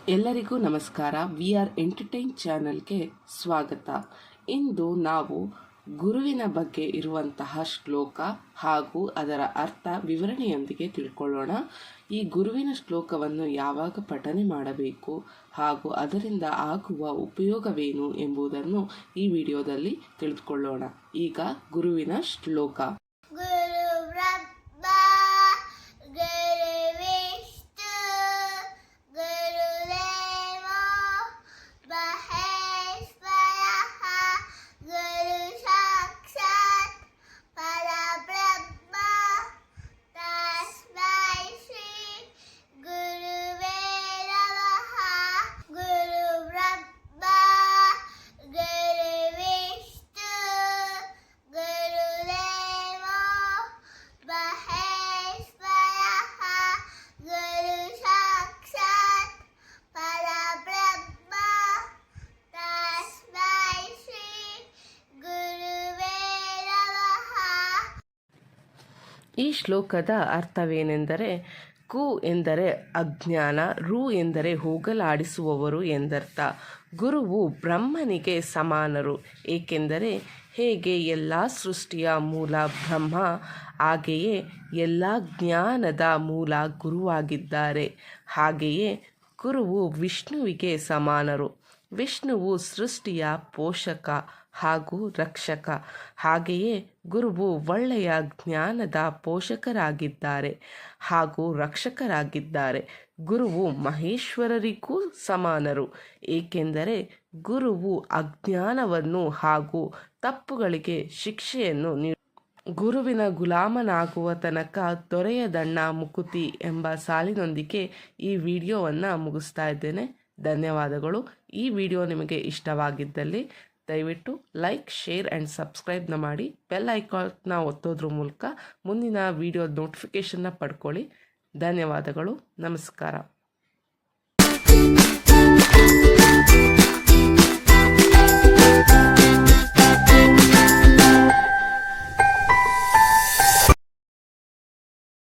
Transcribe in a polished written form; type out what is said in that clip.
ಎಲ್ಲರಿಗೂ ನಮಸ್ಕಾರ. We are entertain ಚಾನಲ್ಗೆ ಸ್ವಾಗತ. ಇಂದು ನಾವು ಗುರುವಿನ ಬಗ್ಗೆ ಇರುವಂತಹ ಶ್ಲೋಕ ಹಾಗೂ ಅದರ ಅರ್ಥ ವಿವರಣೆಯೊಂದಿಗೆ ತಿಳ್ಕೊಳ್ಳೋಣ. ಈ ಗುರುವಿನ ಶ್ಲೋಕವನ್ನು ಯಾವಾಗ ಪಠನೆ ಮಾಡಬೇಕು ಹಾಗೂ ಅದರಿಂದ ಆಗುವ ಉಪಯೋಗವೇನು ಎಂಬುದನ್ನು ಈ ವಿಡಿಯೋದಲ್ಲಿ ತಿಳಿದುಕೊಳ್ಳೋಣ. ಈಗ ಗುರುವಿನ ಶ್ಲೋಕ. ಈ ಶ್ಲೋಕದ ಅರ್ಥವೇನೆಂದರೆ, ಕು ಎಂದರೆ ಅಜ್ಞಾನ, ರು ಎಂದರೆ ಹೋಗಲಾಡಿಸುವವರು ಎಂದರ್ಥ. ಗುರುವು ಬ್ರಹ್ಮನಿಗೆ ಸಮಾನರು, ಏಕೆಂದರೆ ಹೇಗೆ ಎಲ್ಲ ಸೃಷ್ಟಿಯ ಮೂಲ ಬ್ರಹ್ಮ, ಹಾಗೆಯೇ ಎಲ್ಲ ಜ್ಞಾನದ ಮೂಲ ಗುರುವಾಗಿದ್ದಾರೆ. ಹಾಗೆಯೇ ಗುರುವು ವಿಷ್ಣುವಿಗೆ ಸಮಾನರು. ವಿಷ್ಣುವು ಸೃಷ್ಟಿಯ ಪೋಷಕ ಹಾಗೂ ರಕ್ಷಕ. ಹಾಗೆಯೇ ಗುರುವು ಒಳ್ಳೆಯ ಜ್ಞಾನದ ಪೋಷಕರಾಗಿದ್ದಾರೆ ಹಾಗೂ ರಕ್ಷಕರಾಗಿದ್ದಾರೆ. ಗುರುವು ಮಹೇಶ್ವರರಿಗೂ ಸಮಾನರು, ಏಕೆಂದರೆ ಗುರುವು ಅಜ್ಞಾನವನ್ನು ಹಾಗೂ ತಪ್ಪುಗಳಿಗೆ ಶಿಕ್ಷೆಯನ್ನು ಗುರುವಿನ ಗುಲಾಮನಾಗುವ ತನಕ ದೊರೆಯದಣ್ಣ ಮುಕುತಿ ಎಂಬ ಸಾಲಿನೊಂದಿಗೆ ಈ ವಿಡಿಯೋವನ್ನು ಮುಗಿಸ್ತಾ ಇದ್ದೇನೆ. ಧನ್ಯವಾದಗಳು. ಈ ವಿಡಿಯೋ ನಿಮಗೆ ಇಷ್ಟವಾಗಿದ್ದಲ್ಲಿ ದಯವಿಟ್ಟು ಲೈಕ್, ಶೇರ್ ಆ್ಯಂಡ್ ಸಬ್ಸ್ಕ್ರೈಬ್ನ ಮಾಡಿ. ಬೆಲ್ ಐಕಾನ್ನ ಒತ್ತೋದ್ರ ಮೂಲಕ ಮುಂದಿನ ವಿಡಿಯೋ ನೋಟಿಫಿಕೇಷನ್ನ ಪಡ್ಕೊಳ್ಳಿ. ಧನ್ಯವಾದಗಳು. ನಮಸ್ಕಾರ.